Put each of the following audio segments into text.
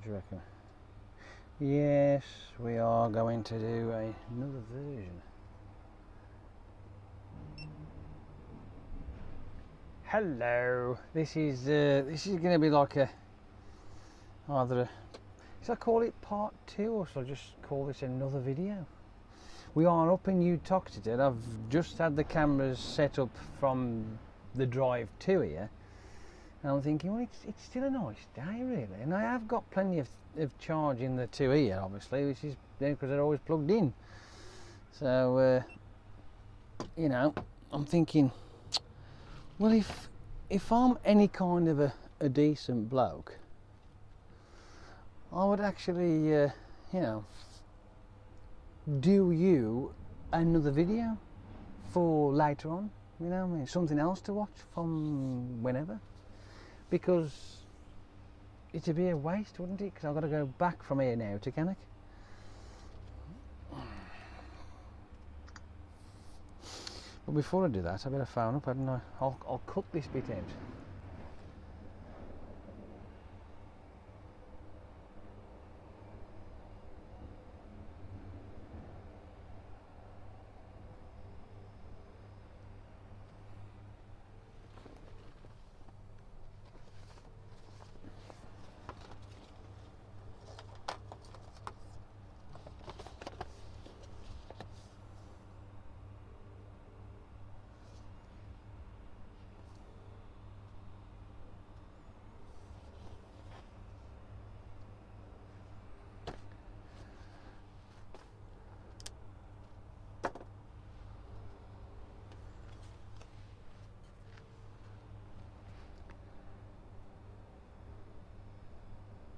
do you reckon? Yes, we are going to do another version. Hello. This is going to be like either a. Should I call it part 2 or should I just call this another video? We are up in Uttoxeter. I've just had the cameras set up from the drive to here. And I'm thinking, well, it's still a nice day, really. And I have got plenty of charge in the 2 here, obviously, which is because they're always plugged in. So, you know, I'm thinking, well, if I'm any kind of a decent bloke, I would actually, you know, do you another video for later on. You know, I mean, something else to watch from whenever. Because it'd be a waste, wouldn't it? Because I've got to go back from here now to Cannock. But before I do that, I better phone up, hadn't I? I'll cut this bit out.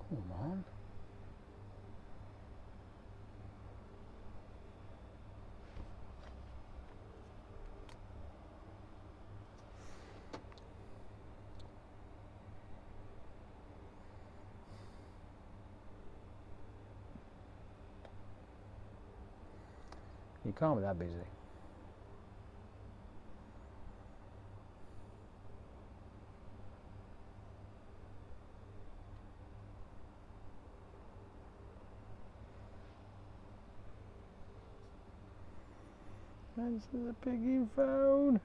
Come on. You can't be that busy. Answer the piggy phone.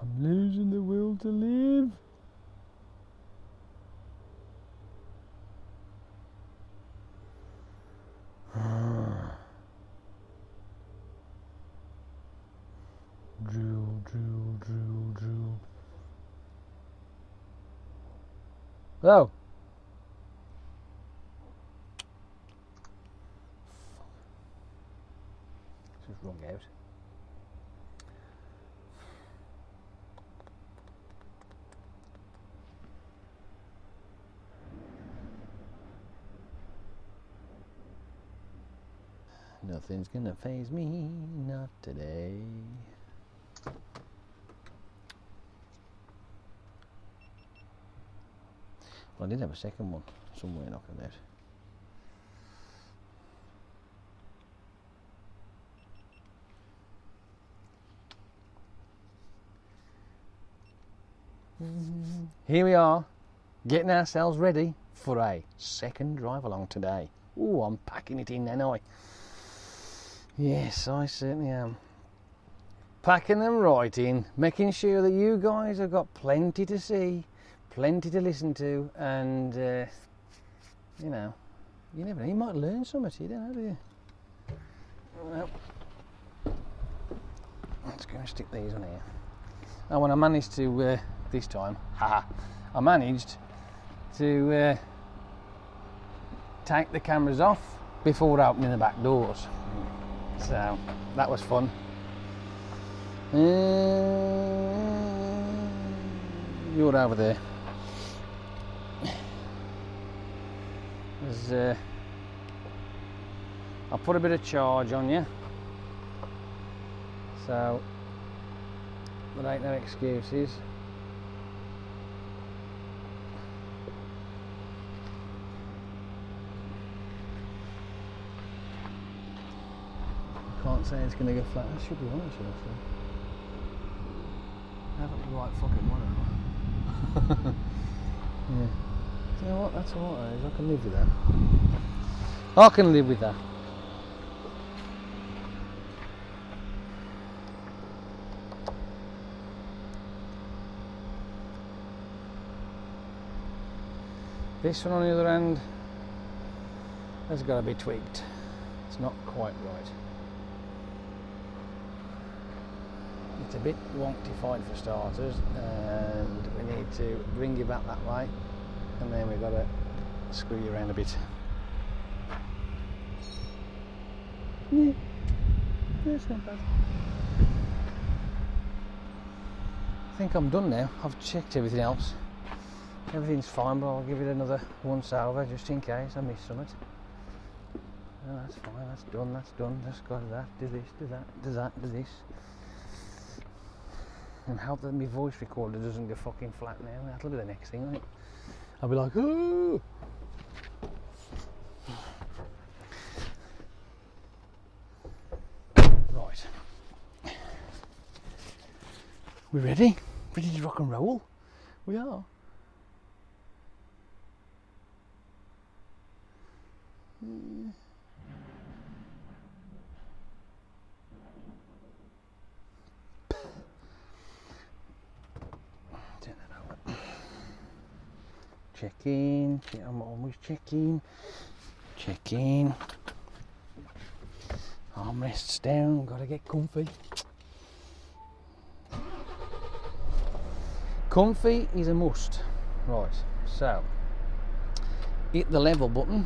I'm losing the will to live. Drill. Hello. Just rung out. Nothing's gonna faze me, not today. Well, I did have a second one somewhere knocking about. Here we are, getting ourselves ready for a second drive along today. Oh, I'm packing it in, ain't I? Yes, I certainly am. Packing them right in, making sure that you guys have got plenty to see, plenty to listen to, and you know, you never know, you might learn something, you don't know, do you? Well, let's go and stick these on here. And when I managed to, this time, I managed to take the cameras off before opening the back doors. So, that was fun. You're over there. I'll put a bit of charge on you, so there ain't no excuses. can't say it's going to go flat. That should be on, actually. I haven't the right fucking one, have I? Yeah. You know what? That's alright. I can live with that. I can live with that. This one, on the other hand, has got to be tweaked. It's not quite right. It's a bit wonkified for starters, and we need to bring you back that way, and then we've got to screw you around a bit. Yeah, that's not bad. I think I'm done now. I've checked everything else. Everything's fine, but I'll give it another once over just in case I miss something. No, that's fine, that's done, that's done. Just got that, do this, do that, do that, do this. And hope that my voice recorder doesn't go fucking flat now. That'll be the next thing, won't it? I'll be like, ooh. Right. We ready? Ready to rock and roll? We are. Turn that over. Check in. I'm always checking. Check in. Armrests down. Gotta get comfy. Comfy is a must. Right. So hit the level button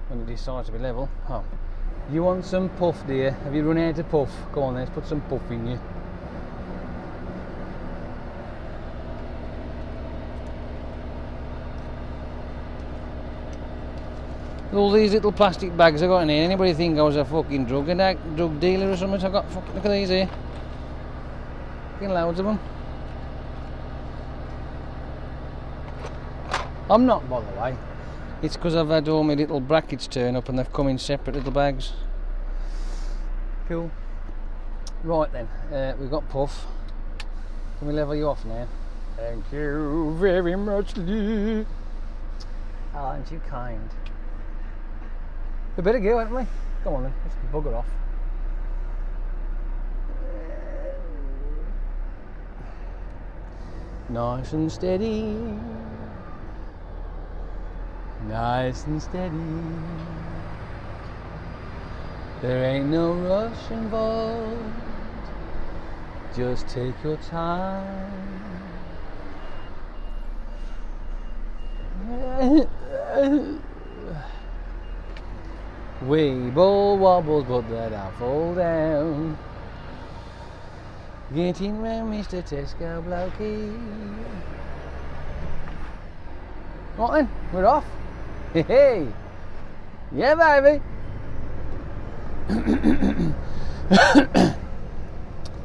when it decides to be level. Oh, you want some puff, dear? Have you run out of puff? Go on, let's put some puff in you. All these little plastic bags I got in here. Anybody think I was a fucking drug dealer or something? I got fucking, look at these here. Fucking loads of them. I'm not, by the way. It's because I've had all my little brackets turn up and they've come in separate little bags. Cool. Right then, we've got puff. Can we level you off now? Thank you very much, Lee. Oh, aren't you kind? We better go, haven't we? Come on then, let's bugger off. Nice and steady. Nice and steady. There ain't no rush involved. Just take your time. Wibble wobbles, but that I fall down. Getting round Mr. Tesco blokey. Right then, we're off. Hey, yeah, baby.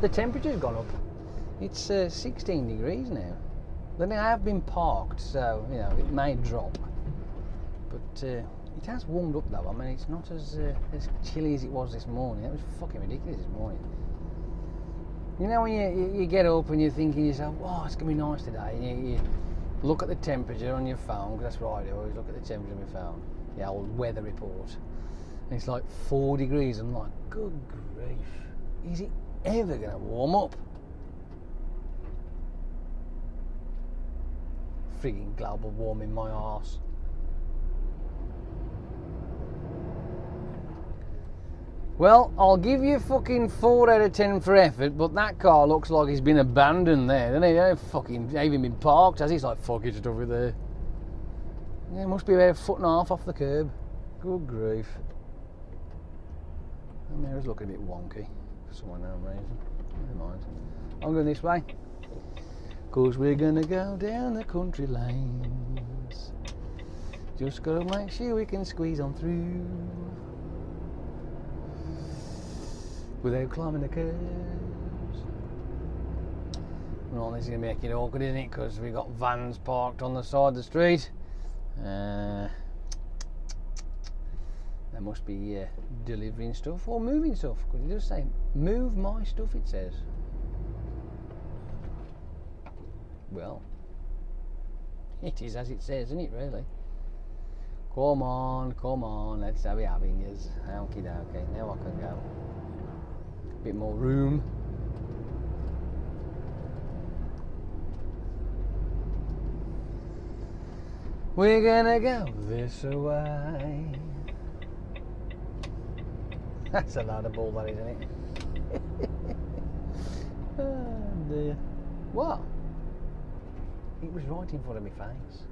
The temperature's gone up. It's 16 degrees now. Then I have been parked, so you know it may drop. But it has warmed up though. I mean, it's not as chilly as it was this morning. It was fucking ridiculous this morning. You know when you get up and you're thinking to yourself, "Oh, it's gonna be nice today," and you look at the temperature on your phone, because that's what I do. I always look at the temperature on my phone, the old weather report, and it's like 4 degrees. I'm like, good grief, is it ever going to warm up? Frigging global warming, my arse. Well, I'll give you fucking 4 out of 10 for effort, but that car looks like it's been abandoned there, doesn't it? They ain't fucking even been parked, has it? It's like, fuck it, it's over there. Yeah, it must be about 1.5 foot off the curb. Good grief. The mirror's looking a bit wonky for some unknown reason. Never mind. I'm going this way. Cause we're gonna go down the country lanes. Just gotta make sure we can squeeze on through without climbing the curves. Well, this is going to make it awkward, isn't it? Because we've got vans parked on the side of the street. They must be delivering stuff or moving stuff, because it does say move my stuff, it says. Well, it is as it says, isn't it, really? Come on, let's have it having us. Okie dokie, now I can go. Bit more room. We're gonna go this way. That's a lot of ball, that is, isn't it? Oh dear. What? It was right in front of my face.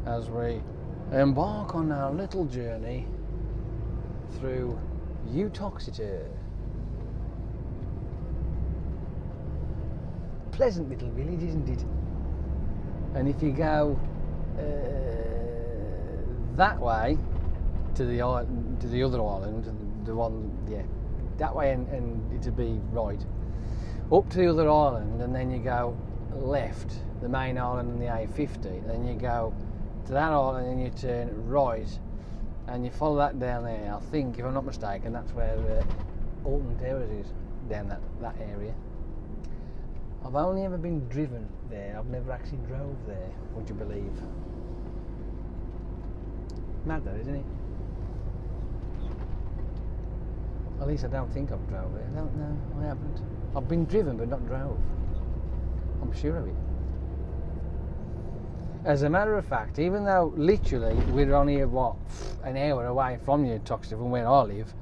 As we embark on our little journey through Utoxeter. Pleasant little village, isn't it? And if you go that way to the island, to the other island, the one, yeah, that way, and it'll be right up to the other island, and then you go left, the main island and the A50, then you go to that island and you turn right, and you follow that down there. I think, if I'm not mistaken, that's where Walton is, down that area. I've only ever been driven there. I've never actually drove there, would you believe? Mad though, isn't it? At least I don't think I've drove there. No, I haven't. I've been driven but not drove. I'm sure of it. As a matter of fact, even though literally we're only an hour away from Utoxeter, from where I live,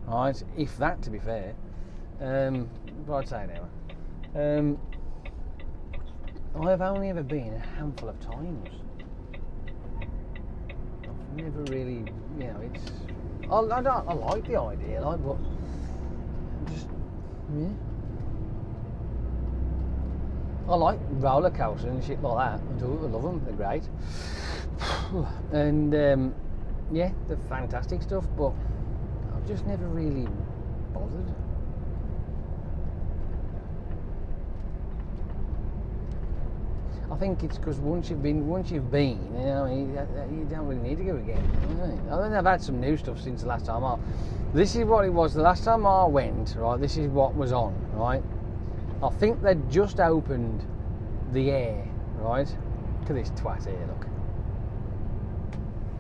right? If that, to be fair, I'd say an hour. I've only ever been a handful of times. I've never really, you know, it's. I like the idea, like, but just, yeah. I like roller coasters and shit like that. I do. I love them. They're great. And yeah, they're fantastic stuff. But I've just never really bothered. I think it's because once you've been, you know, you don't really need to go again. I think I've had some new stuff since the last time. This is what it was the last time I went. Right, this is what was on. Right. I think they'd just opened the air, right? Look at this twat here, look.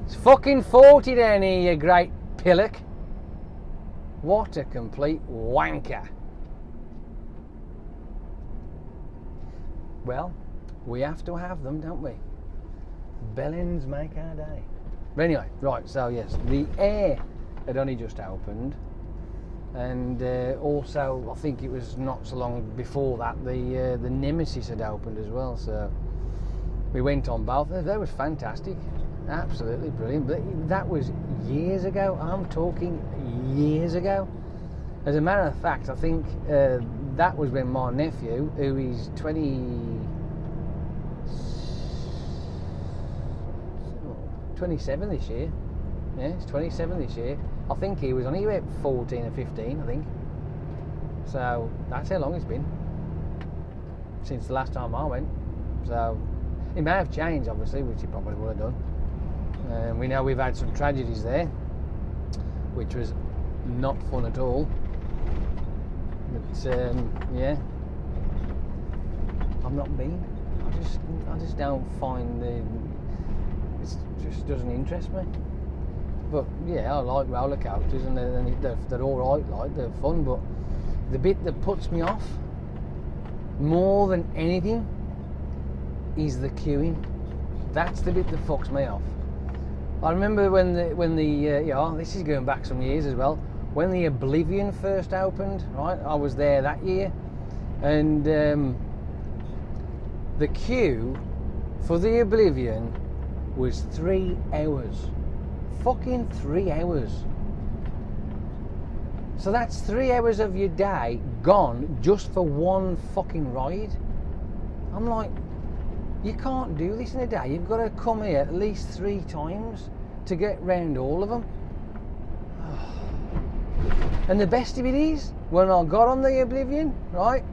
It's fucking 40 down here, you great pillock. What a complete wanker. Well, we have to have them, don't we? Bellends make our day. But anyway, right, so yes, the air had only just opened. And also, I think it was not so long before that the Nemesis had opened as well. So we went on both. That was fantastic, absolutely brilliant. But that was years ago. I'm talking years ago. As a matter of fact, I think that was when my nephew, who is 27 this year. Yeah, he's 27 this year. I think he was only about 14 or 15, I think. So that's how long it's been since the last time I went. So it may have changed, obviously, which it probably would have done. We know we've had some tragedies there, which was not fun at all. But yeah, I've not been. I just don't find it just doesn't interest me. But yeah, I like roller coasters, and they're all right, like, they're fun. But the bit that puts me off more than anything is the queuing. That's the bit that fucks me off. I remember when the yeah, this is going back some years as well. When the Oblivion first opened, right? I was there that year, and the queue for the Oblivion was 3 hours. Fucking 3 hours. So that's 3 hours of your day gone just for one fucking ride. I'm like, you can't do this in a day. You've got to come here at least 3 times to get round all of them. And the best of it is, when I got on the Oblivion, right,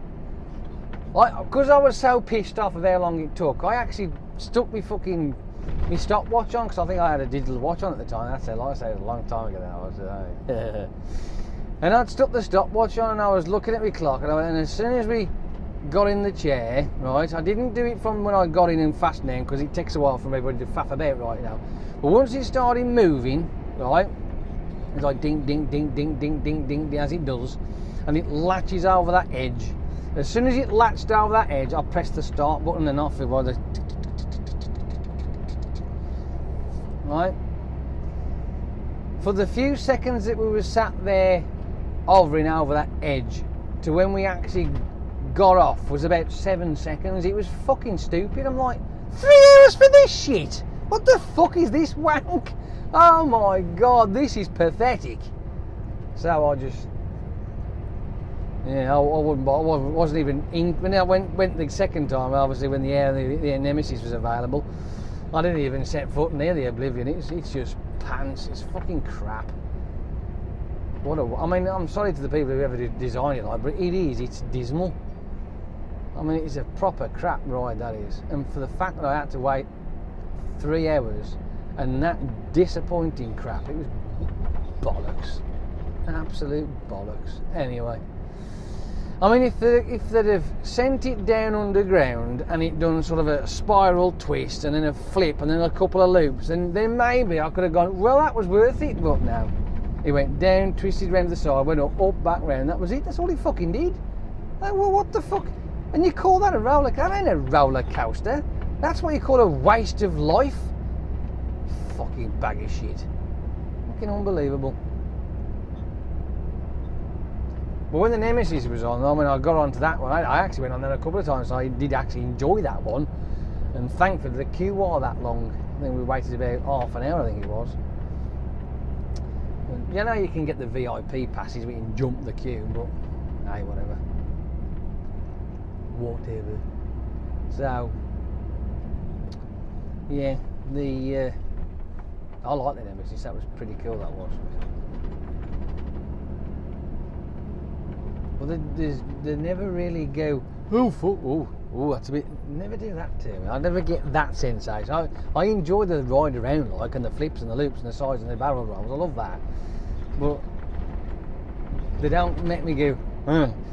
Because I was so pissed off of how long it took, I actually stuck my stopwatch on, because I think I had a digital watch on at the time. That's like I say, it was a long time ago now. And I'd stuck the stopwatch on and I was looking at my clock, and as soon as we got in the chair, right, I didn't do it from when I got in and fast now, because it takes a while for everybody to faff about right now. But once it started moving, right, it's like ding, ding, ding, ding, ding, ding, ding, as it does, and it latches over that edge. As soon as it latched over that edge, I pressed the start button and off it was a right. For the few seconds that we were sat there hovering over that edge to when we actually got off was about 7 seconds. It was fucking stupid. I'm like, 3 hours for this shit? What the fuck is this wank? Oh my god, this is pathetic. So I just, yeah, I wasn't even in. When I went the second time, obviously when the Air Nemesis was available, I didn't even set foot near the Oblivion. It's just pants. It's fucking crap. I mean, I'm sorry to the people who ever designed it like, but it's dismal. I mean, it's a proper crap ride, that is. And for the fact that I had to wait 3 hours and that disappointing crap, it was bollocks. Absolute bollocks. Anyway, I mean, if they'd have sent it down underground and it done sort of a spiral twist and then a flip and then a couple of loops, then maybe I could have gone, well, that was worth it. But no, it went down, twisted round the side, went up, back round. That was it. That's all it fucking did. Like, well, what the fuck? And you call that a roller coaster? That ain't a roller coaster. That's what you call a waste of life. Fucking bag of shit. Fucking unbelievable. But when the Nemesis was on, I mean, I got onto that one. I actually went on there a couple of times, so I did actually enjoy that one. And thankfully, the queue was that long. I think we waited about half an hour, I think it was. And you know, you can get the VIP passes, we can jump the queue, but hey, whatever. Whatever. So, yeah, I like the Nemesis. That was pretty cool. That was. Well, they never really go, oh, fuck, oh, that's a bit, never do that to me. I never get that sensation. I enjoy the ride around, like, and the flips and the loops and the sides and the barrel rolls. I love that. But they don't make me go,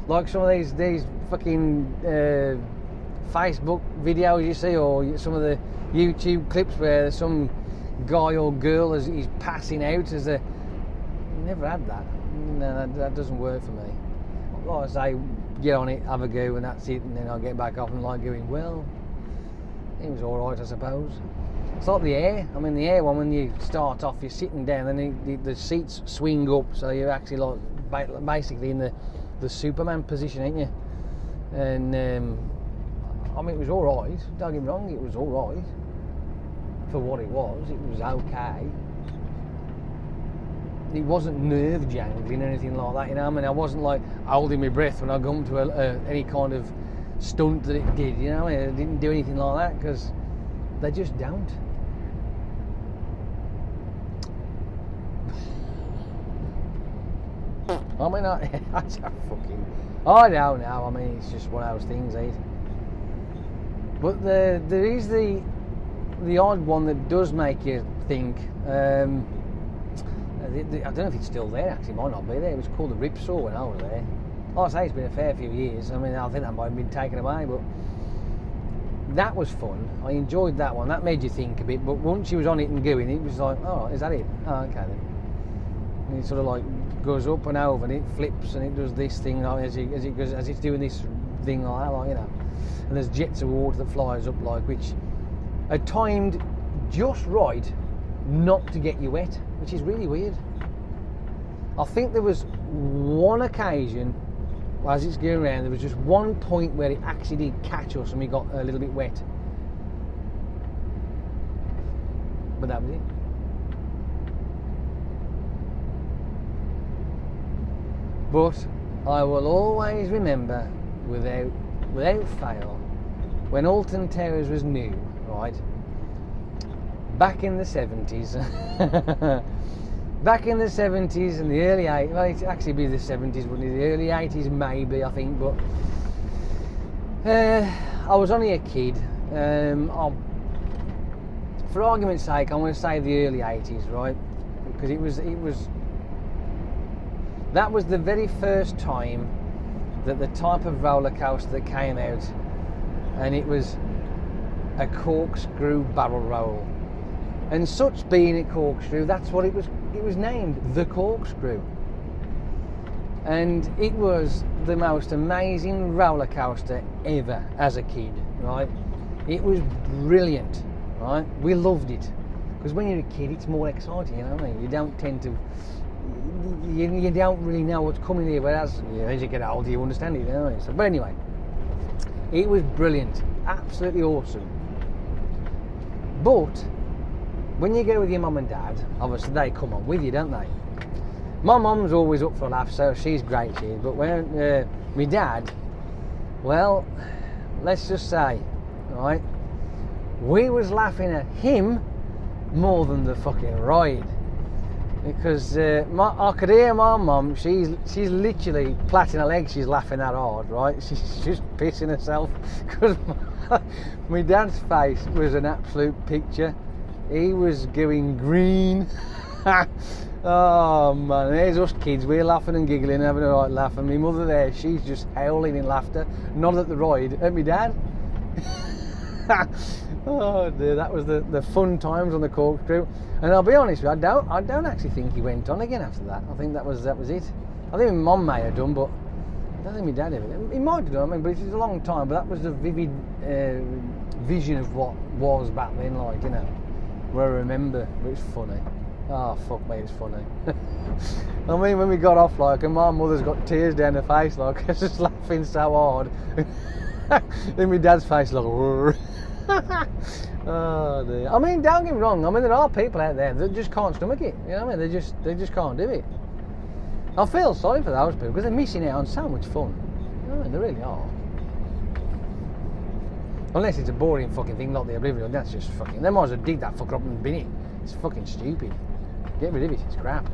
like some of these fucking Facebook videos you see, or some of the YouTube clips where some guy or girl is passing out as a, never had that. No, that doesn't work for me. Like I say, get on it, have a go, and that's it, and then I'll get back off and like going, well, it was alright, I suppose. It's like the Air. I mean, the Air one, when you start off, you're sitting down, and the seats swing up, so you're actually like basically in the Superman position, ain't you? And I mean, it was alright, don't get me wrong, it was alright. For what it was okay. It wasn't nerve jangling or anything like that, you know. I mean, I wasn't like holding my breath when I come to any kind of stunt that it did, you know. I mean, it didn't do anything like that because they just don't. I mean, I don't know. I mean, it's just one of those things, eh? But there is the odd one that does make you think. I don't know if it's still there, actually, it might not be there. It was called the Ripsaw when I was there. Like I say, it's been a fair few years. I mean, I think that might have been taken away, but that was fun. I enjoyed that one. That made you think a bit, but once you was on it and going, it was like, oh, is that it? Oh, okay then. And it sort of like goes up and over and it flips and it does this thing like, as it's doing this thing like that, like, you know. And there's jets of water that flies up, like, which are timed just right not to get you wet, which is really weird. I think there was one occasion as it's going around, there was just one point where it actually did catch us and we got a little bit wet, but that was it. But I will always remember without fail when Walton Towers was new, right? Back in the 70s, back in the 70s and the early 80s, well, it'd actually be the 70s, wouldn't it? The early 80s maybe, I think, but I was only a kid. For argument's sake, I'm going to say the early 80s, right? Because that was the very first time that the type of roller coaster that came out, and it was a corkscrew barrel roll. And such being a corkscrew, that's what it was named, the corkscrew. And it was the most amazing roller coaster ever as a kid, right? It was brilliant, right? We loved it. Because when you're a kid, it's more exciting, you know what I mean? You don't tend to, you don't really know what's coming here, whereas as you get older, you understand it, you know what I mean? So, but anyway, it was brilliant, absolutely awesome. But when you go with your mum and dad, obviously they come on with you, don't they? My mum's always up for a laugh, so she's great, she is. But when my dad, well, let's just say, right, we was laughing at him more than the fucking ride, because I could hear my mum. She's literally platting her legs. She's laughing that hard, right? She's just pissing herself because my dad's face was an absolute picture. He was going green. Oh man, there's us kids, we're laughing and giggling, having a right laugh, and my mother there, she's just howling in laughter, not at the ride, at my dad. Oh dear, that was the fun times on the corkscrew. And I'll be honest with you, I don't actually think he went on again after that. I think that was it. I think my mum may have done, but I don't think my dad ever. He might have done, I mean, but it was a long time. But that was the vivid vision of what was back then, like, you know, where I remember. But it's funny. Oh fuck me, it's funny. I mean, when we got off, like, and my mother's got tears down her face, like, I was just laughing so hard. Then my dad's face, like, oh dear. I mean, don't get me wrong. I mean, there are people out there that just can't stomach it. You know what I mean? They just can't do it. I feel sorry for those people because they're missing out on so much fun. You know what I mean? They really are. Unless it's a boring fucking thing like the Oblivion, that's just fucking. They might as well dig that fucker up and bin it. It's fucking stupid. Get rid of it. It's crap.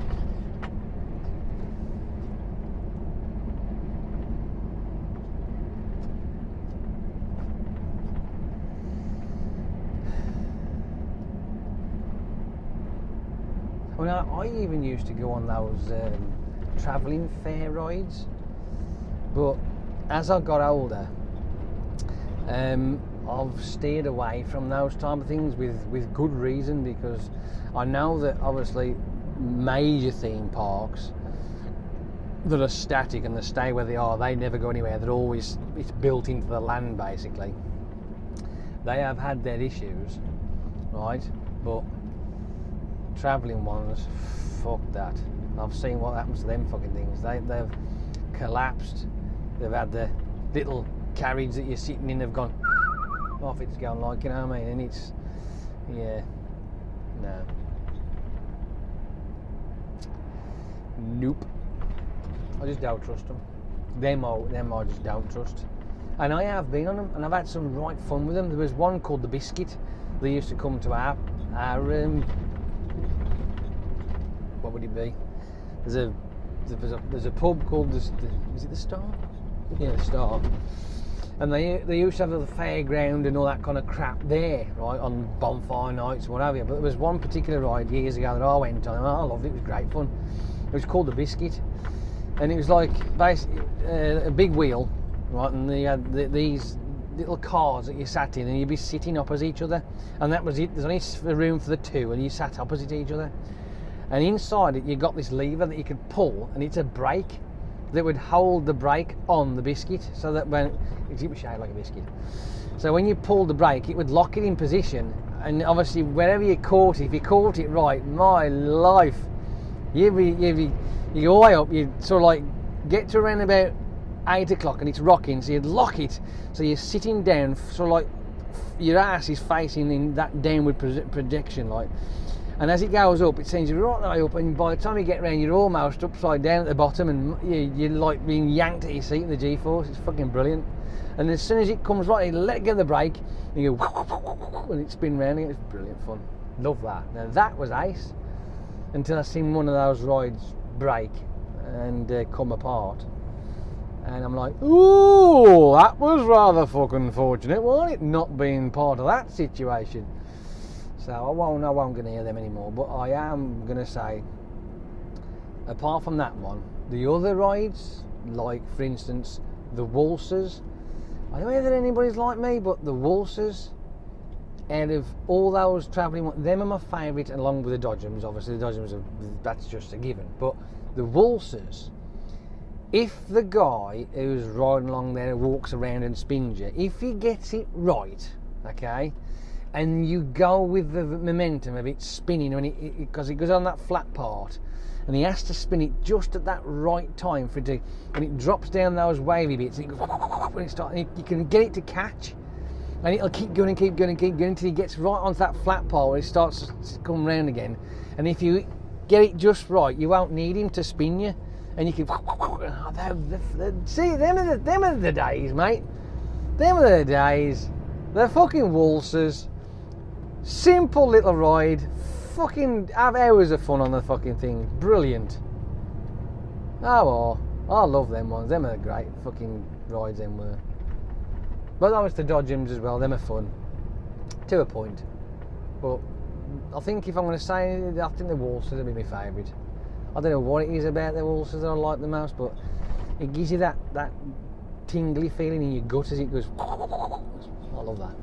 Well, I even used to go on those travelling fair rides, but as I got older, I've steered away from those type of things with good reason, because I know that obviously major theme parks that are static and they stay where they are, they never go anywhere, they're always, it's built into the land basically. They have had their issues, right? But travelling ones, fuck that. I've seen what happens to them fucking things. They've collapsed. They've had the little carriage that you're sitting in, they've gone off, it's going, like, you know what I mean? And it's, yeah, no. Nope. I just don't trust them. Them I just don't trust. And I have been on them, and I've had some right fun with them. There was one called the Biscuit. They used to come to our what would it be? There's a pub called is it the Star? Yeah, the Star. And they used to have the fairground and all that kind of crap there, right, on bonfire nights and what have you. But there was one particular ride years ago that I went on, and I loved it. It was great fun. It was called the Biscuit, and it was like basically a big wheel, right, and they had these little cars that you sat in, and you'd be sitting opposite each other, and that was it. There's only room for the two, and you sat opposite each other. And inside it, you got this lever that you could pull, and it's a brake that would hold the brake on the biscuit, so that when it was shaped like a biscuit. So when you pulled the brake, it would lock it in position, and obviously wherever you caught it, if you caught it right, my life, you go way up, you sort of like get to around about 8 o'clock, and it's rocking, so you'd lock it, so you're sitting down, sort of like your ass is facing in that downward projection, like. And as it goes up, it sends you right the way up, and by the time you get round, you're almost upside down at the bottom, and you're like being yanked at your seat in the G-force. It's fucking brilliant. And as soon as it comes right, you let go of the brake, and you go, and it spins round, and it's brilliant fun. Love that. Now that was ace, until I seen one of those rides break and come apart. And I'm like, ooh, that was rather fucking fortunate, wasn't it? Not being part of that situation. So I won't gonna hear them anymore. But I am gonna say, apart from that one, the other rides, like for instance the waltzers, I don't know whether anybody's like me, but the waltzers, out of all those travelling ones, them are my favourite, along with the dodgems. Obviously the dodgems that's just a given, but the waltzers, if the guy who's riding along there walks around and spins you, if he gets it right, okay, and you go with the momentum of it spinning, because it goes on that flat part, and he has to spin it just at that right time for it to, when it drops down those wavy bits, and it goes, when it starts, you can get it to catch, and it'll keep going until he gets right onto that flat part where it starts to come round again. And if you get it just right, you won't need him to spin you, and you can see, them are the days, mate. Them are the days. They're fucking waltzers. Simple little ride. Fucking have hours of fun on the fucking thing. Brilliant. Oh, well, I love them ones. Them are great fucking rides, them were. But that was the dodgems as well. Them are fun to a point. But I think if I'm going to say, I think the waltzers will be my favourite. I don't know what it is about the waltzers that I like the most, but it gives you that tingly feeling in your gut as it goes. I love that.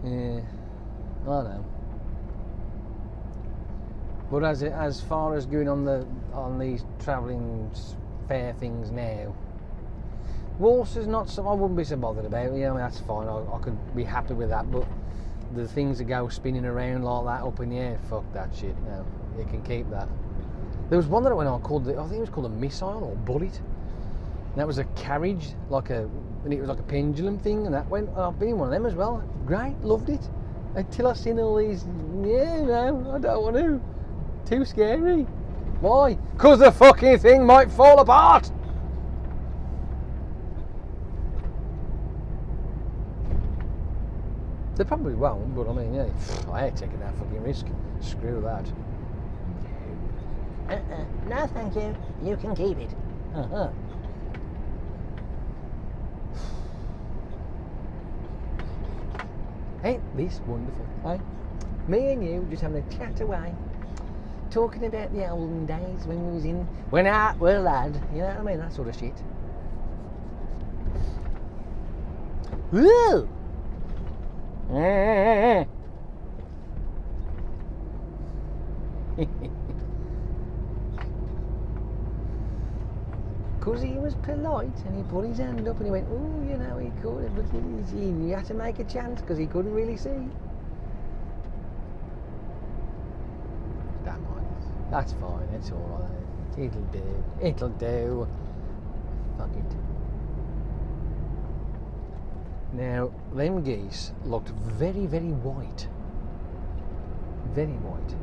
Yeah, I know. But as far as going on these travelling fair things now, waltzers not so. I wouldn't be so bothered about. You know, that's fine. I could be happy with that. But the things that go spinning around like that up in the air, fuck that shit. No, you can keep that. There was one that went on called I think it was called a missile or bullet. And that was a carriage, and it was like a pendulum thing, and that went. I've been in one of them as well. Great, loved it. Until I seen all these. Yeah, no, I don't want to. Too scary. Why? Because the fucking thing might fall apart. They probably won't, but I mean, yeah, I ain't taking that fucking risk. Screw that. No, thank you. You can keep it. Uh-huh. Ain't this wonderful, eh? Me and you just having a chat away, talking about the olden days when I were a lad, you know what I mean, that sort of shit. Woo! Because he was polite and he put his hand up and he went, oh, you know, he could, but he had to make a chance because he couldn't really see. Damn right. That's fine, it's alright. It'll do. It'll do. Fuck it. Now, them geese looked very, very white. Very white.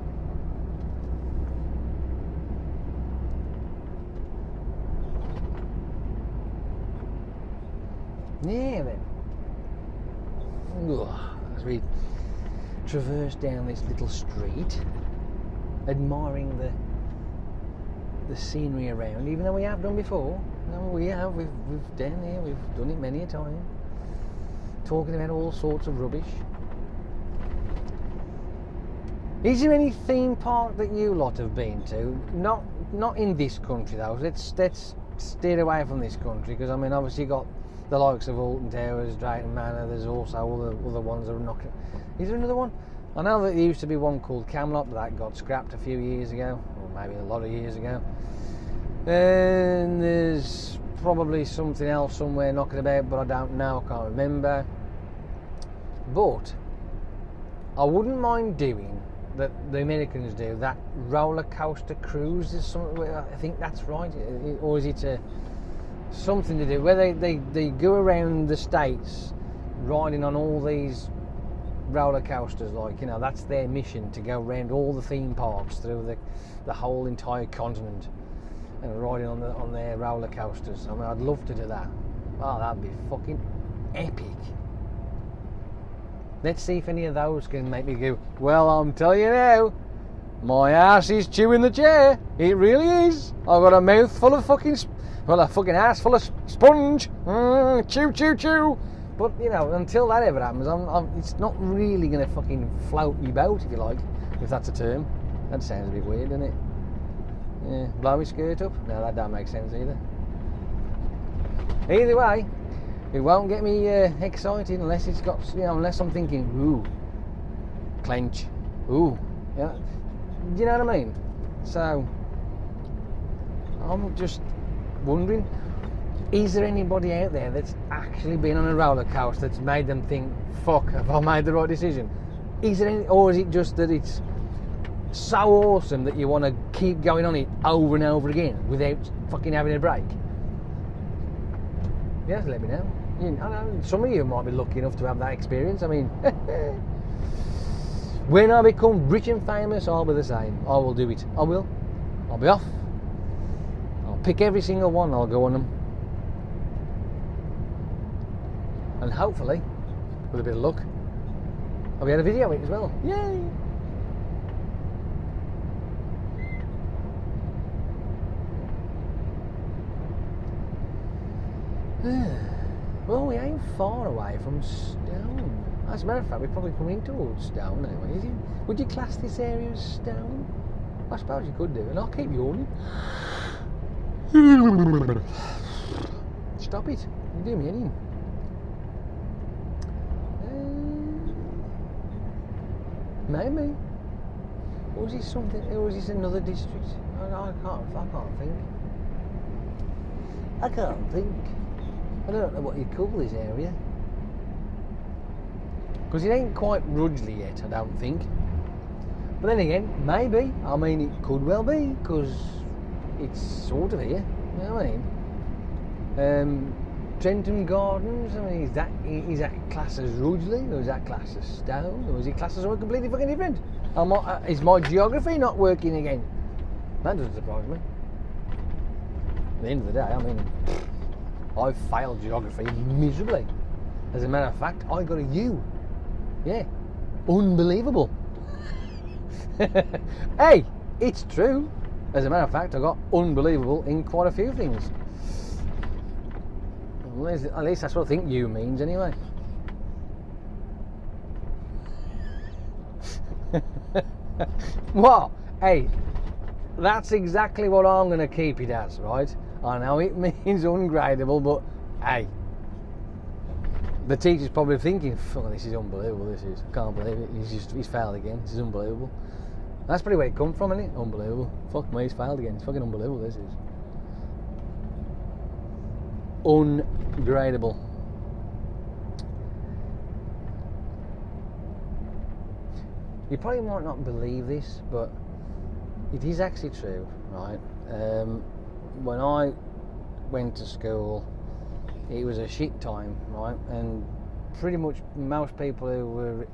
Yeah, then. As we traverse down this little street, admiring the scenery around, even though we have done before. No, we've down here, we've done it many a time. Talking about all sorts of rubbish. Is there any theme park that you lot have been to? Not in this country though. Let's steer away from this country, because I mean obviously you got the likes of Walton Towers, Drayton Manor. There's also other ones that are knocking. Is there another one? I know that there used to be one called Camelot, but that got scrapped a few years ago, or maybe a lot of years ago. And there's probably something else somewhere knocking about, but I don't know, I can't remember. But I wouldn't mind doing that. The Americans do that roller coaster cruise. Is something, I think that's right, or is it something to do where they go around the States riding on all these roller coasters, like, you know, that's their mission, to go around all the theme parks through the whole entire continent and riding on their roller coasters. I mean, I'd love to do that. Oh, that'd be fucking epic. Let's see if any of those can make me go, well, I'm telling you now, My ass is chewing the chair. It really is. I've got a mouth full of fucking, a fucking ass full of sponge. Chew, chew, chew. But, you know, until that ever happens, it's not really going to fucking float me boat, if you like, if that's a term. That sounds a bit weird, doesn't it? Yeah, blow my skirt up? No, that don't make sense either. Either way, it won't get me excited unless it's got, you know, unless I'm thinking, ooh, clench, ooh, yeah. Do you know what I mean? So, I'm just wondering, is there anybody out there that's actually been on a roller coaster that's made them think, fuck, have I made the right decision? Is there any, or is it just that it's so awesome that you want to keep going on it over and over again without fucking having a break? Yeah, let me know. I know some of you might be lucky enough to have that experience. I mean, when I become rich and famous, I'll be the same. I will do it. I will. I'll be off. I'll pick every single one. I'll go on them. And hopefully, with a bit of luck, I'll be able to video it as well. Yay! Well, we ain't far away from Stone. As a matter of fact, we're probably coming towards Stone anyway. Would you class this area as Stone? I suppose you could do, and I'll keep yawning. Stop it. You do me in. Maybe. Or was this something? Or was this another district? I can't think. I can't think. I don't know what you'd call this area. Because it ain't quite Rudgley yet, I don't think. But then again, maybe. I mean, it could well be, because it's sort of here. You know what I mean? Trenton Gardens, I mean, is that classed as Rudgley, or is that classed as Stone, or is it classed as something completely fucking different? Is my geography not working again? That doesn't surprise me. At the end of the day, I mean, I've failed geography miserably. As a matter of fact, I got a U. Yeah. Unbelievable. Hey, it's true. As a matter of fact, I got unbelievable in quite a few things. At least that's what I think U means anyway. What? Hey, that's exactly what I'm going to keep it as, right? I know it means ungradable, but hey, the teacher's probably thinking, fuck, this is unbelievable, this is. I can't believe it, he's failed again, this is unbelievable. That's probably where it come from, isn't it? Unbelievable. Fuck me, he's failed again, it's fucking unbelievable, this is. Ungradable. You probably might not believe this, but it is actually true, right? When I went to school, it was a shit time, right? And pretty much most people who were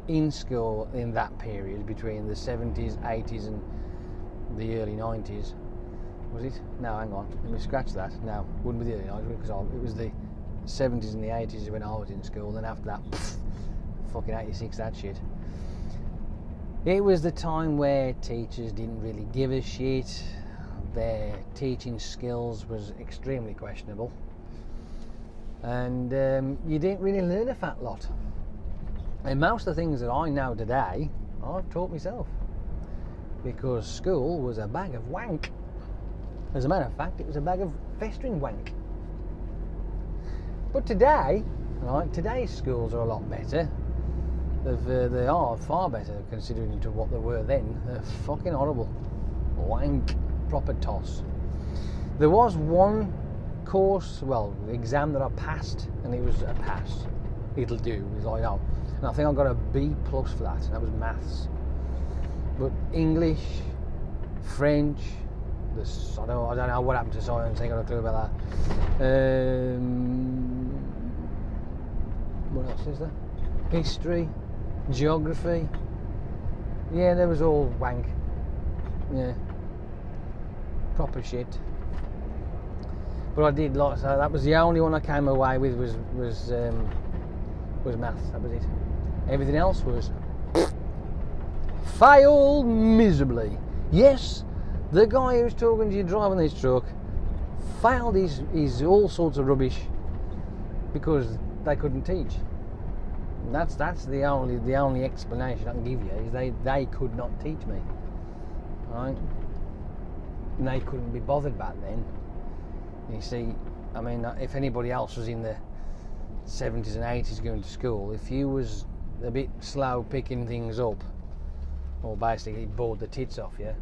in school in that period, between the 70s, 80s and the early 90s, was it? No, hang on, let me scratch that. No, wouldn't be the early 90s, because it was the 70s and the 80s when I was in school. Then after that, fucking 86, that shit. It was the time where teachers didn't really give a shit. Their teaching skills was extremely questionable, and you didn't really learn a fat lot. And most of the things that I know today, I've taught myself, because school was a bag of wank. As a matter of fact, it was a bag of festering wank. But today, right, today's schools are a lot better. They are far better considering to what they were then. They're fucking horrible. Wank. Proper toss. There was one course, well, exam that I passed, and it was a pass. It'll do. It was like, oh. And I think I got a B+ for that, and that was maths. But English, French, I don't know what happened to science, I ain't got a clue about that. What else is there? History, geography. Yeah, there was all wank. Yeah. Proper shit. But I did like, so that was the only one I came away with was maths. That was it. Everything else was failed miserably. Yes, the guy who's talking to you driving this truck failed his all sorts of rubbish because they couldn't teach. That's the only explanation I can give you, is they could not teach me, right? And they couldn't be bothered back then. You see, I mean, if anybody else was in the 70s and 80s going to school, if you was a bit slow picking things up, or basically bored the tits off you,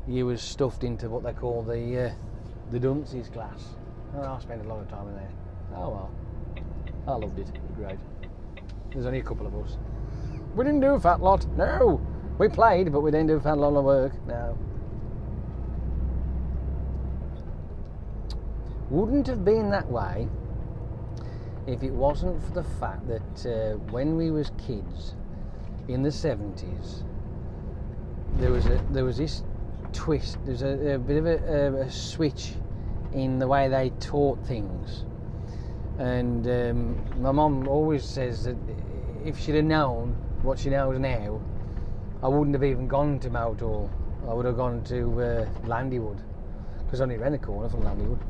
you was stuffed into what they call the dunces class. And I spent a lot of time in there. Oh well, I loved it. It was great. There's only a couple of us. We didn't do a fat lot. No, we played, but we didn't do a fat lot of work. No. Wouldn't have been that way if it wasn't for the fact that when we was kids in the 70s, there was this twist. There's a bit of a switch in the way they taught things, and my mum always says that if she'd have known what she knows now, I wouldn't have even gone to Mouthall. I would have gone to Landywood, because only around the corner from Landywood.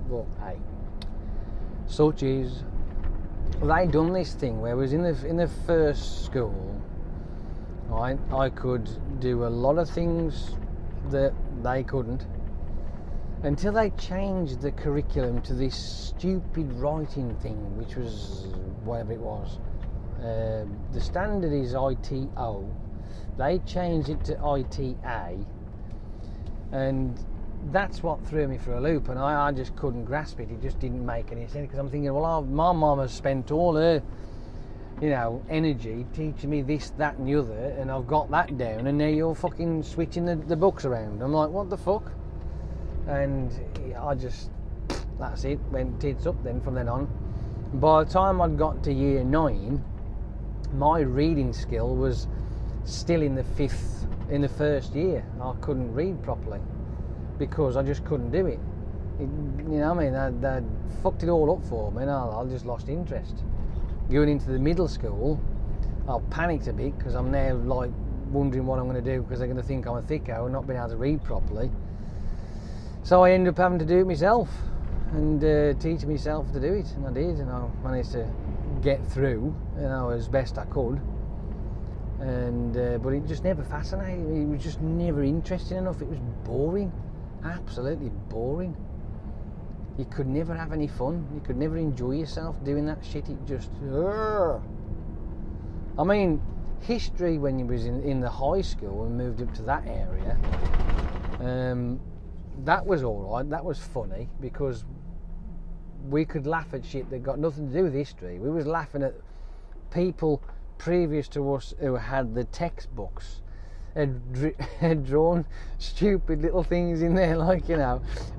But hey, such is. They done this thing where I was in the first school. I could do a lot of things that they couldn't, until they changed the curriculum to this stupid writing thing, which was whatever it was. The standard is ITO. They changed it to ITA, and that's what threw me for a loop, and I just couldn't grasp it. It just didn't make any sense, because I'm thinking, well, my mum has spent all her, energy teaching me this, that and the other, and I've got that down, and now you're fucking switching the books around. I'm like, what the fuck? And I just, that's it, went tits up then from then on. By the time I'd got to year 9, my reading skill was still in the first year. I couldn't read properly, because I just couldn't do it. They'd fucked it all up for me, and I just lost interest. Going into the middle school, I panicked a bit, because I'm now like wondering what I'm going to do, because they're going to think I'm a thicko and not being able to read properly. So I ended up having to do it myself, and teach myself to do it, and I did, and I managed to get through, as best I could. And but it just never fascinated me. It was just never interesting enough. It was boring. Absolutely boring. You could never have any fun. You could never enjoy yourself doing that shit. It just... I mean, history, when you was in the high school and moved up to that area, that was alright. That was funny, because we could laugh at shit that got nothing to do with history. We was laughing at people previous to us who had the textbooks had drawn stupid little things in there,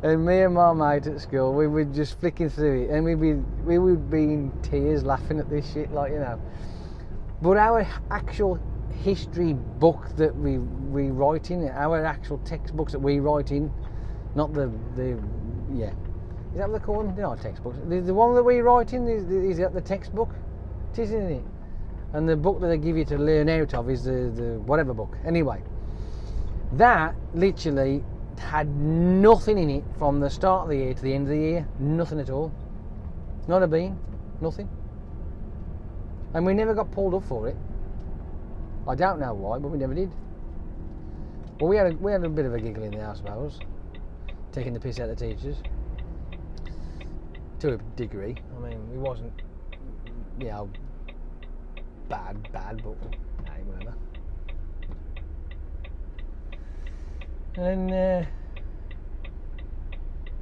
and me and my mate at school, we were just flicking through it, and we would be in tears laughing at this shit, but our actual history book that we write in, our actual textbooks that we write in, not the is that what they call them? They're not textbooks. The one that we write in, is that the textbook? It is, isn't it? And the book that they give you to learn out of is the whatever book. Anyway, that literally had nothing in it from the start of the year to the end of the year. Nothing at all. Not a bean. Nothing. And we never got pulled up for it. I don't know why, but we never did. Well, we had a bit of a giggle in the house, I suppose, taking the piss out of the teachers. To a degree. I mean, it wasn't, bad, but hey, whatever. And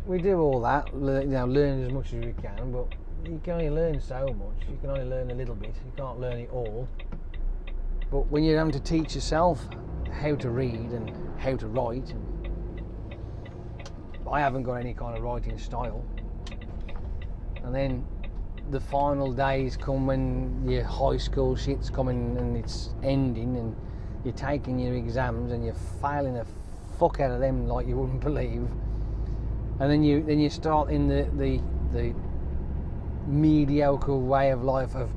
we do all that, learn as much as we can, but you can only learn so much. You can only learn a little bit. You can't learn it all. But when you're having to teach yourself how to read and how to write, and I haven't got any kind of writing style, and then the final days come when your high school shit's coming and it's ending, and you're taking your exams and you're failing the fuck out of them like you wouldn't believe, and then you start in the mediocre way of life of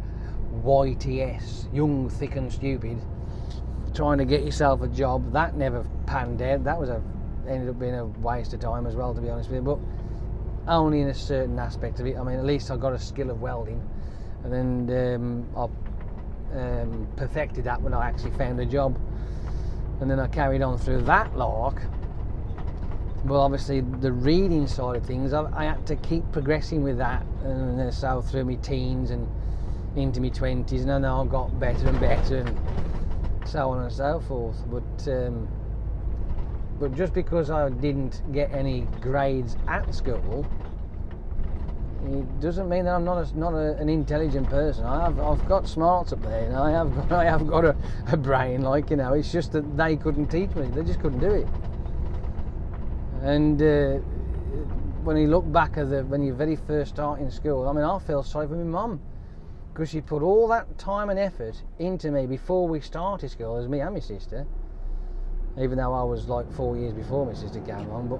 YTS, young, thick and stupid, trying to get yourself a job. That never panned out. That was ended up being a waste of time as well, to be honest with you, but only in a certain aspect of it. I mean, at least I got a skill of welding, and then I perfected that when I actually found a job, and then I carried on through that lark. But obviously the reading side of things, I had to keep progressing with that, and then so through my teens and into my 20s, and then I got better and better, and so on and so forth. But just because I didn't get any grades at school, it doesn't mean that I'm not an intelligent person. I've got smarts up there, and I have got a brain, like, you know. It's just that they couldn't teach me. They just couldn't do it. And when you look back at when you very first start in school, I mean, I feel sorry for my mum, because she put all that time and effort into me before we started school, as me and my sister, even though I was like 4 years before my sister came on, but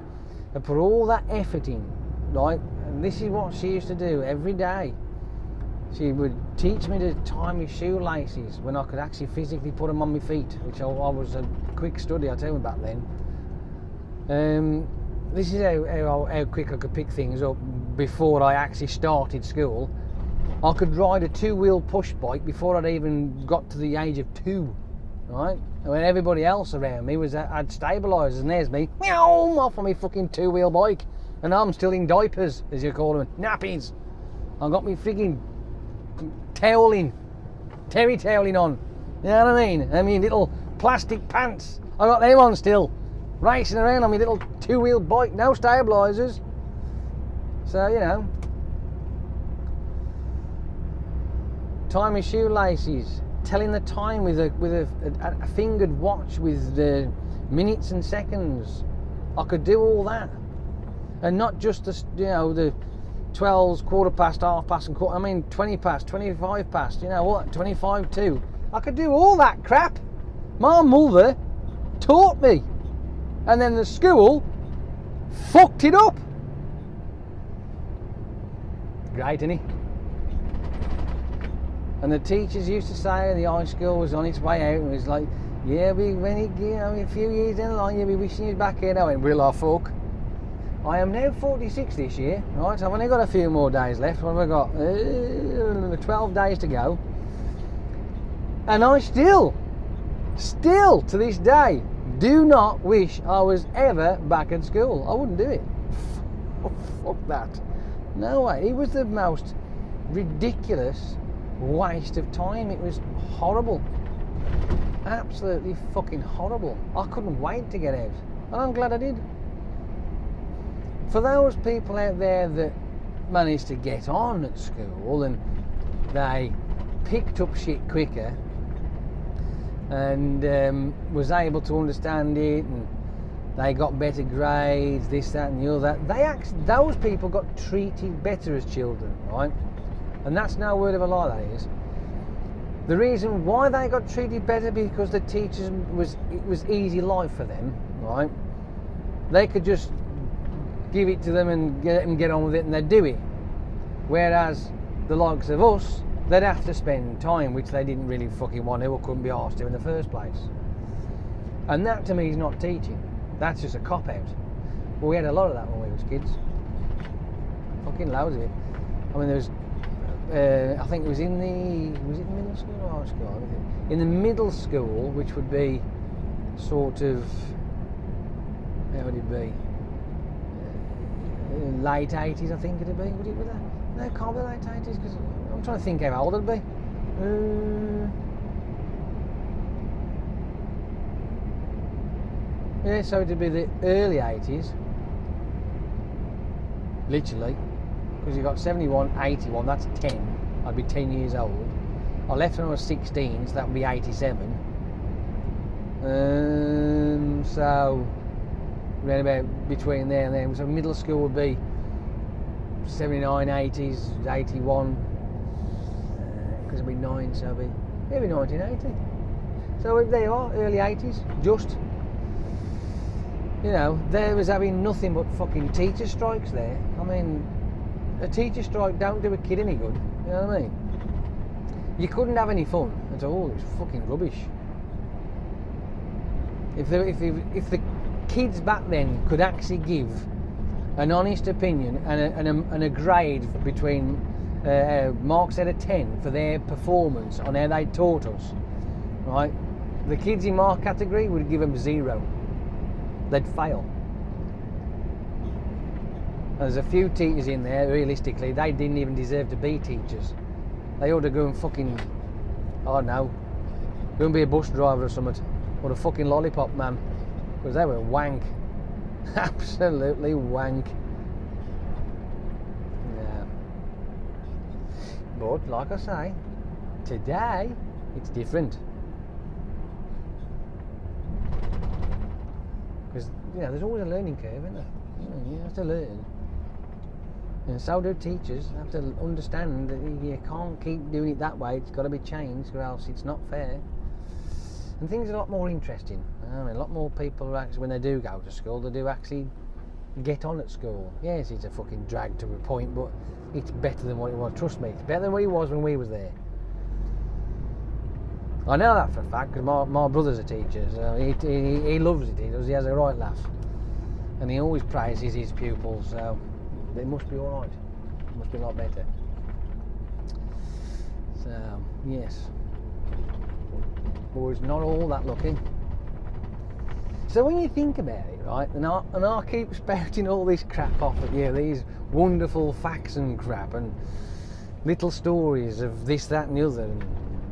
I put all that effort in, right? And this is what she used to do every day. She would teach me to tie my shoelaces when I could actually physically put them on my feet, which I was a quick study, I tell you, back then. This is how quick I could pick things up before I actually started school. I could ride a two-wheel push bike before I'd even got to the age of 2, right? And when everybody else around me had stabilisers, and there's me, meow, off on my fucking two-wheel bike, and I'm still in diapers, as you call them, nappies. I've got me freaking terry toweling on, you know what I mean? I mean, little plastic pants, I got them on still, racing around on my little two-wheel bike, no stabilisers. So, you know, tie my shoelaces, telling the time with a fingered watch with the minutes and seconds. I could do all that, and not just the 12s, quarter past, half past, and quarter. I mean 20 past, 25 past. You know what? 25 too. I could do all that crap. My mother taught me, and then the school fucked it up. Great, isn't it? And the teachers used to say the high school was on its way out, and it was like, yeah, a few years down the line, you'll be wishing you was back here now. And will I fuck? I am now 46 this year, right? I've only got a few more days left. What have I got? 12 days to go. And I still to this day, do not wish I was ever back at school. I wouldn't do it. Fuck that. No way. It was the most ridiculous waste of time. It was horrible, absolutely fucking horrible. I couldn't wait to get out, and I'm glad I did. For those people out there that managed to get on at school and they picked up shit quicker and was able to understand it, and they got better grades, this, that and the other, those people got treated better as children, right? And that's no word of a lie, that is. The reason why they got treated better, because the teachers it was easy life for them, right? They could just give it to them and get on with it, and they'd do it. Whereas the likes of us, they'd have to spend time, which they didn't really fucking want to or couldn't be asked to in the first place. And that to me is not teaching. That's just a cop-out. Well, we had a lot of that when we was kids. Fucking loads of it. I mean, there was I think it was in the middle school or high school? In the middle school, which would be sort of, how would it be? Late 80s, I think it'd be. Would it be that? No, it can't be late 80s, because I'm trying to think how old it'd be. Yeah, so it'd be the early 80s, literally. Because you got 71, 81, that's 10. I'd be 10 years old. I left when I was 16, so that would be 87. So around about between there and then. So middle school would be 79, 80s, 81. Because it'd be 9, so it'd be maybe 1980. So there you are, early 80s, just. You know, there was having nothing but fucking teacher strikes there. I mean, a teacher strike don't do a kid any good, you know what I mean? You couldn't have any fun at all. It was fucking rubbish. If the kids back then could actually give an honest opinion and a grade between marks out of 10 for their performance on how they taught us, right? The kids in my category would give them 0. They'd fail. There's a few teachers in there, realistically, they didn't even deserve to be teachers. They ought to go and fucking, I don't know, go and be a bus driver or something, or a fucking lollipop man, because they were wank. Absolutely wank. Yeah. But, like I say, today, it's different. Because, you know, there's always a learning curve, isn't there? You have to learn. And so do teachers. Have to understand that you can't keep doing it that way. It's got to be changed, or else it's not fair. And things are a lot more interesting. I mean, a lot more people actually, when they do go to school, they do actually get on at school. Yes, it's a fucking drag to a point, but it's better than what it was. Trust me, it's better than what it was when we was there. I know that for a fact because my brother's a teacher. So he loves it. He does. He has a right laugh, and he always praises his pupils. So they must be all right. It must be a lot better. So yes, but it's not all that lucky. So when you think about it, right, and I keep spouting all this crap off at you, these wonderful facts and crap, and little stories of this, that, and the other, and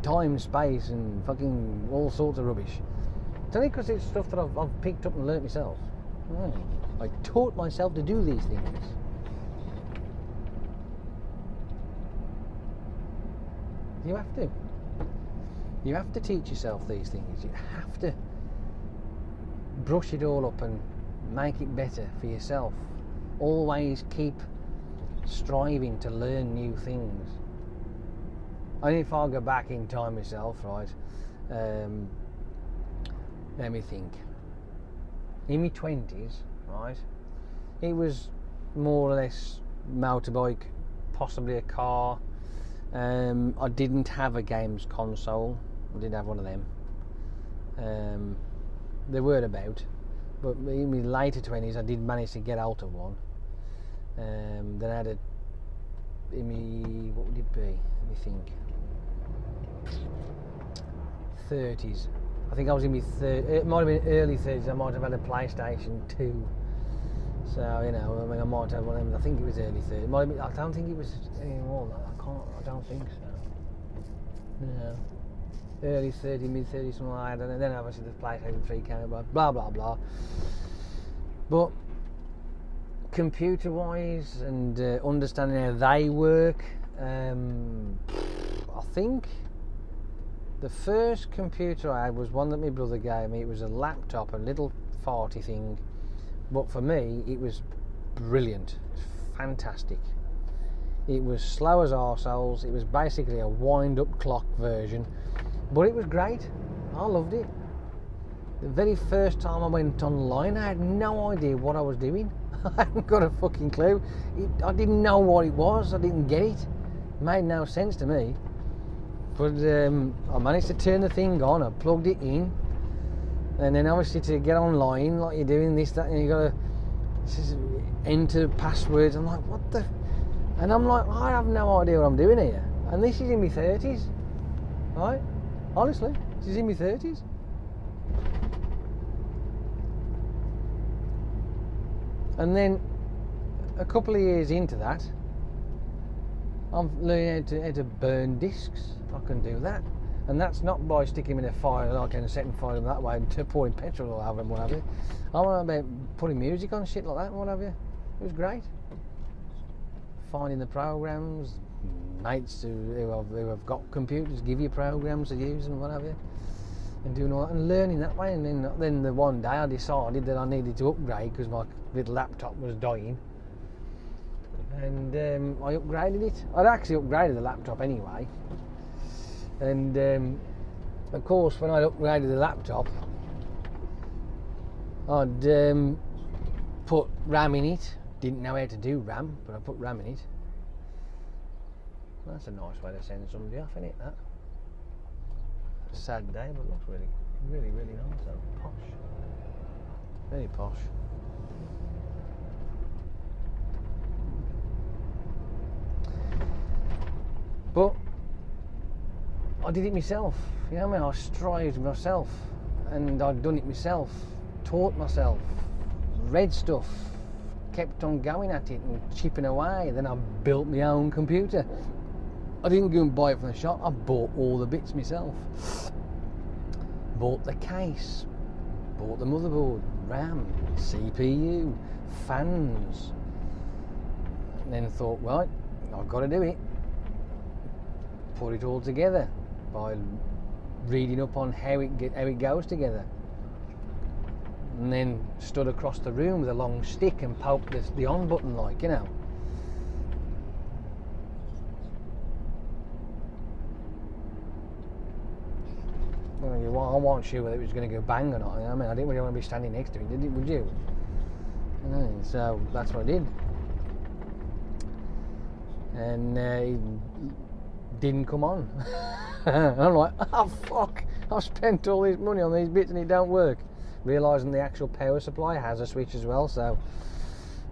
time, space, and fucking all sorts of rubbish. It's only because it's stuff that I've picked up and learnt myself. I taught myself to do these things. You have to. You have to teach yourself these things. You have to brush it all up and make it better for yourself. Always keep striving to learn new things. And if I go back in time myself, right, let me think. In my 20s, right, it was more or less motorbike, possibly a car. I didn't have a games console. I didn't have one of them. They were about, but in my later 20s I did manage to get out of one. Then I had in me, what would it be? Let me think. 30s. I think I was in my it might have been early 30s. I might have had a PlayStation 2. So, you know, I mean, I might have one of them. I think it was early 30s. It might have been, I don't think it was any more than that. I don't think so. No. Early 30s, mid 30s, something like that. And then obviously the PlayStation 3 came about, blah, blah, blah. But computer wise and understanding how they work, I think the first computer I had was one that my brother gave me. It was a laptop, a little farty thing, but for me it was brilliant. It was fantastic. It was slow as arseholes. It was basically a wind-up clock version, but it was great. I loved it. The very first time I went online, I had no idea what I was doing. I hadn't got a fucking clue. I didn't know what it was. I didn't get it. It made no sense to me. But I managed to turn the thing on. I plugged it in, and then obviously to get online, like you're doing this, that, and you got to enter passwords. I'm like, what the? And I'm like, I have no idea what I'm doing here. And this is in my 30s, right? Honestly, this is in my 30s. And then a couple of years into that, I'm learning how to burn discs. I can do that. And that's not by sticking them in a fire, like and setting fire them that way and pouring petrol all over them, what have you. I'm about putting music on shit like that and what have you. It was great. Finding the programs, mates who have got computers give you programs to use and what have you, and doing all that and learning that way. And then the one day I decided that I needed to upgrade because my little laptop was dying, and I upgraded it. I'd actually upgraded the laptop anyway, and of course when I upgraded the laptop, I'd put RAM in it. Didn't know how to do RAM, but I put RAM in it. That's a nice way to send somebody off, isn't it, that? Sad day, but looks really Really, really nice. So posh. Very posh. But I did it myself. You know what I mean? I strived myself, and I'd done it myself. Taught myself. Read stuff. Kept on going at it and chipping away. Then I built my own computer. I didn't go and buy it from the shop. I bought all the bits myself. Bought the case. Bought the motherboard, RAM, CPU, fans. And then thought, right, I've got to do it. Put it all together by reading up on how it goes together. And then stood across the room with a long stick and poked the on button, like, you know. Well, I wasn't sure whether it was going to go bang or not. I mean, I didn't really want to be standing next to it, would you? So that's what I did. And it didn't come on. And I'm like, oh fuck, I've spent all this money on these bits and it don't work. Realising the actual power supply has a switch as well, so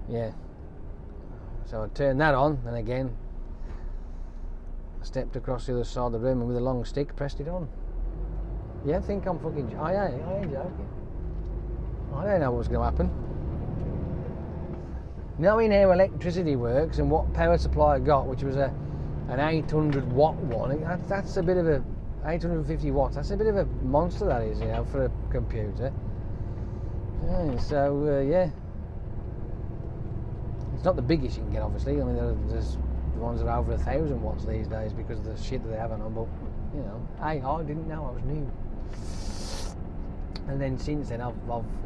yeah. So I turned that on, and again I stepped across the other side of the room and with a long stick pressed it on. Yeah, I think I'm fucking... I ain't joking. I don't know what's going to happen. Knowing how electricity works and what power supply I got, which was an 800 watt one, that's a bit of a... 850 watts, that's a bit of a monster, that is, you know, for a computer. Yeah, so, yeah. It's not the biggest you can get, obviously. I mean, there's the ones that are over 1,000 watts these days because of the shit that they have on them, but, you know, I didn't know, I was new. And then since then I've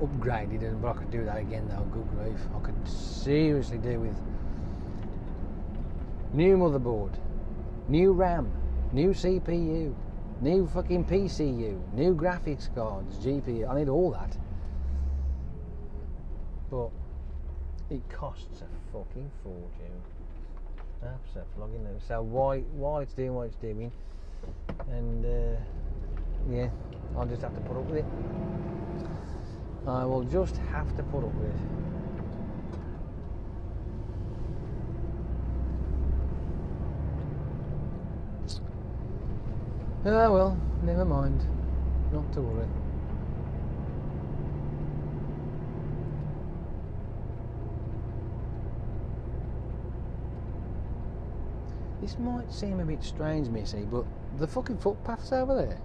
upgraded, but I could do that again though, good grief. I could seriously do with new motherboard, new RAM, new CPU, new fucking PCU, new graphics cards, GPU, I need all that. But it costs a fucking fortune. Absolutely. So why it's doing what it's doing, and yeah, I'll just have to put up with it. I will just have to put up with it. Ah well, never mind. Not to worry. This might seem a bit strange, Missy, but the fucking footpath's over there.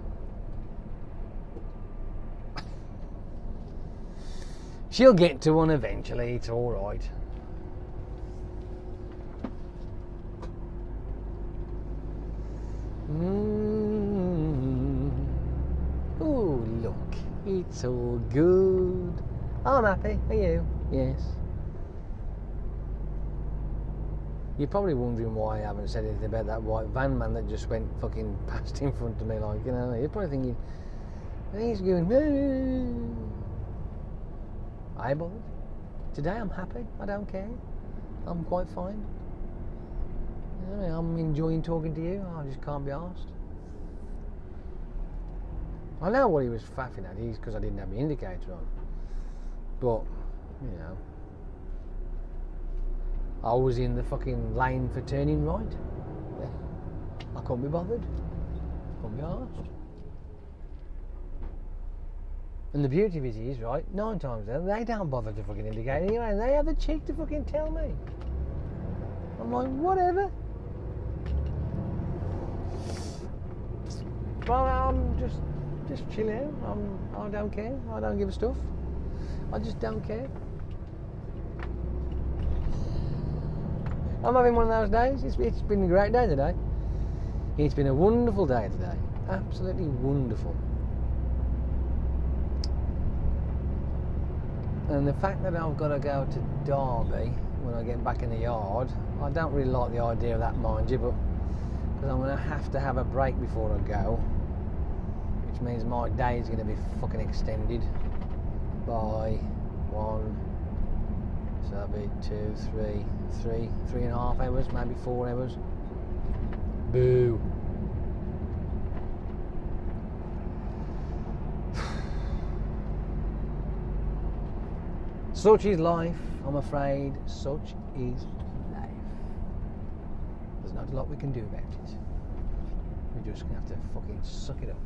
She'll get to one eventually, it's alright. Oh, look, it's all good. I'm happy, are you? Yes. You're probably wondering why I haven't said anything about that white van man that just went fucking past in front of me, like, you know. You're probably thinking, he's going, I bothered. Today I'm happy, I don't care. I'm quite fine. I'm enjoying talking to you, I just can't be arsed. I know what he was faffing at, he's because I didn't have my indicator on. But, you know, I was in the fucking lane for turning right. I couldn't be bothered. Couldn't be arsed. And the beauty of it is, right, 9 times out, they don't bother to fucking indicate anyway, and they have the cheek to fucking tell me. I'm like, whatever. Well, I'm just chilling out. I don't care. I don't give a stuff. I just don't care. I'm having one of those days. It's been a great day today. It's been a wonderful day today. Absolutely wonderful. And the fact that I've got to go to Derby when I get back in the yard, I don't really like the idea of that, mind you, but because I'm going to have a break before I go, which means my day is going to be fucking extended by 1, so that'll be 3.5 hours, maybe 4 hours. Boo. Such is life, I'm afraid. Such is life. There's not a lot we can do about it. We're just gonna have to fucking suck it up.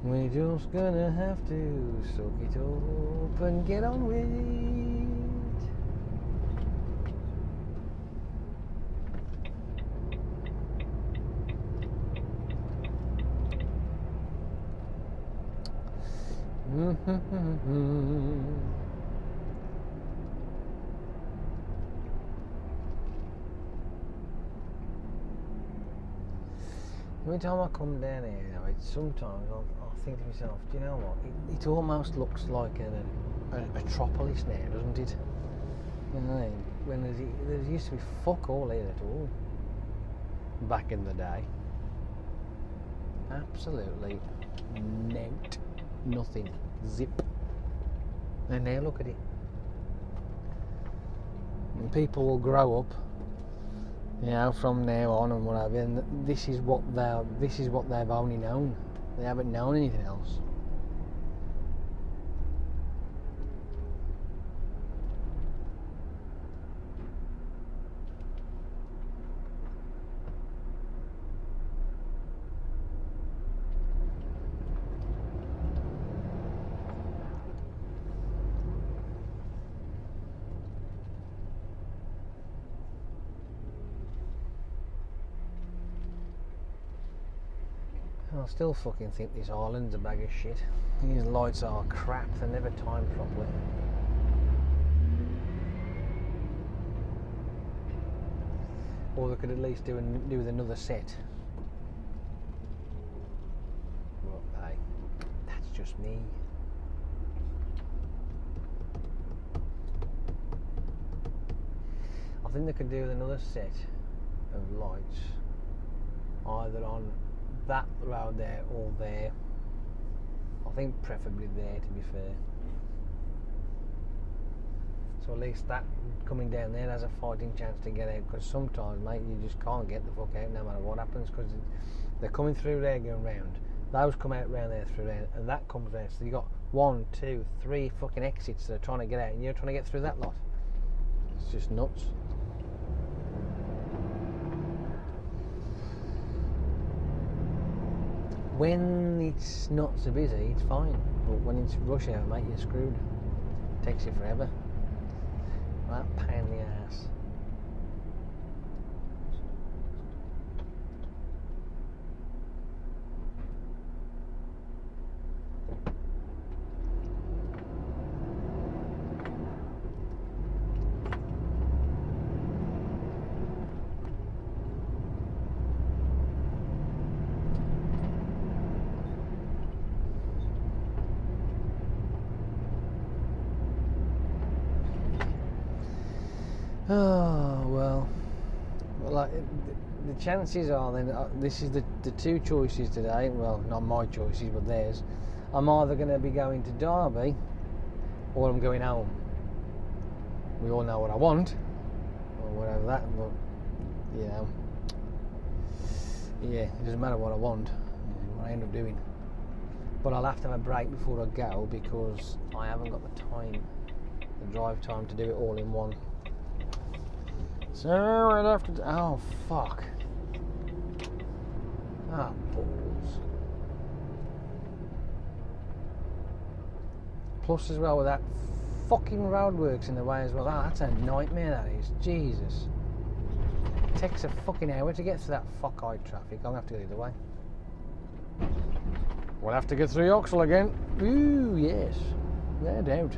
We're just gonna have to suck it up and get on with it. Every time I come down here, sometimes I'll think to myself, do you know what? It almost looks like a metropolis now, doesn't it? You know, when there used to be fuck all here at all back in the day. Absolutely nothing, zip. And now look at it. And people will grow up, you know, from now on and whatever, and this is what they've only known. They haven't known anything else. I still fucking think this island's a bag of shit. These lights are crap, they're never timed properly. Or they could at least do with another set. Well, hey, that's just me. I think they could do with another set of lights, either on that road there or there. I think preferably there, to be fair. So at least that coming down there has a fighting chance to get out, because sometimes, mate, you just can't get the fuck out no matter what happens, because they're coming through there going round. Those come out round there through there, and that comes out. So you got 1, 2, 3 fucking exits that are trying to get out, and you're trying to get through that lot. It's just nuts. When it's not so busy, it's fine. But when it's rush hour, mate, you're screwed. It takes you forever. Right, pain in the ass. Oh well, like the chances are then this is the two choices today. Well, not my choices, but theirs. I'm either going to be going to Derby, or I'm going home. We all know what I want, or whatever that. But you know, yeah, it doesn't matter what I want. What I end up doing. But I'll have to have a break before I go, because I haven't got the time, the drive time, to do it all in one. So I'd have to. Oh fuck! Ah, balls. Plus, as well, with that fucking roadworks in the way as well. Ah, that's a nightmare. That is. Jesus. It takes a fucking hour to get through that fuck-eyed traffic. I'm gonna have to go the other way. We'll have to get through Oxford again. Ooh, yes, no doubt.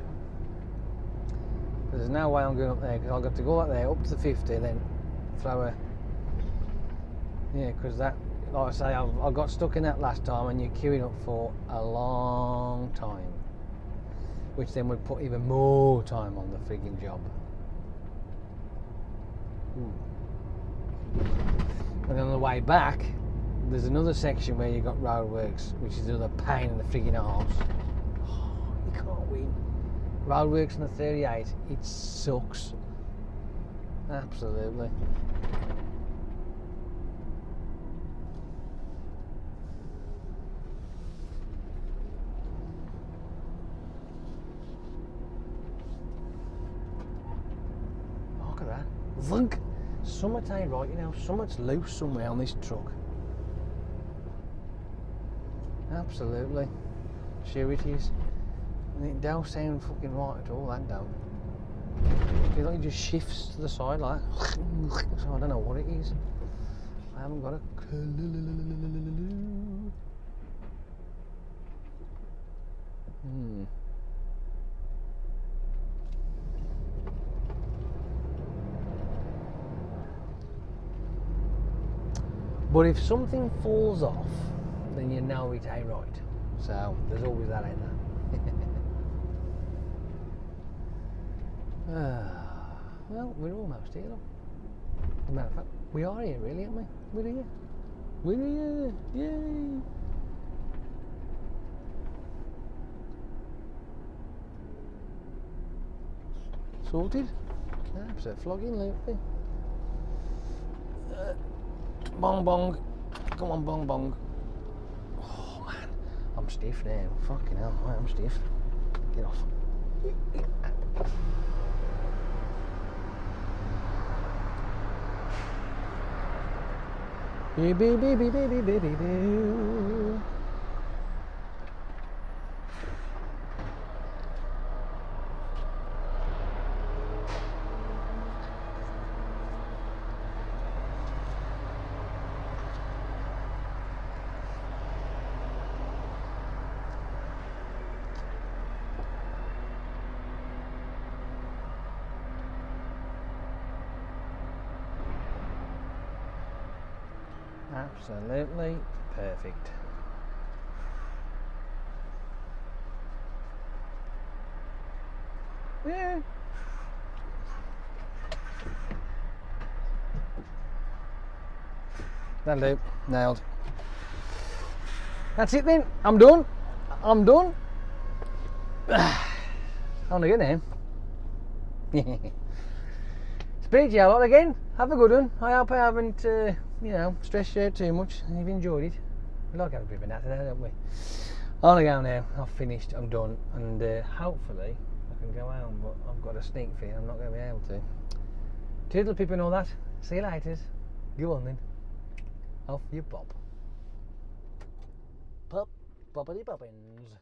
There's no way I'm going up there, because I've got to go up there up to 50, then throw a. Yeah, because that, like I say, I got stuck in that last time, and you're queuing up for a long time, which then would put even more time on the frigging job. Ooh. And then on the way back, there's another section where you've got roadworks, which is another pain in the frigging arse. Oh, you can't win. Roadworks on the 38, it sucks. Absolutely. Zunk. Something ain't right, you know. Something's loose somewhere on this truck. Absolutely. Sure it is. And it don't sound fucking right at all, that don't. I feel like it just shifts to the side like that. So I don't know what it is. I haven't got a clue. But if something falls off, then you know it ain't right. So there's always that, ain't there? Well, we're almost here. As a matter of fact, we are here, really, aren't we? We're here. We're here. Yay! Sorted. Absolute flogging, lately. Bong bong. Come on, bong bong. Oh man, I'm stiff now. Fucking hell, I am stiff. Get off. Baby, baby, baby, baby, baby. Absolutely perfect. Yeah. That'll do. Nailed. That's it then. I'm done. I'm done. On again now. Speak to you a lot again. Have a good one. I hope I haven't, stressed you out too much. You've enjoyed it. We like having a bit of a natter now, don't we? On I go now. I've finished. I'm done. And hopefully I can go home, but I've got a sneak feeling I'm not going to be able to. Toodle pip and all that. See you later. Go on then. Off you pop. Pop, poppity poppins.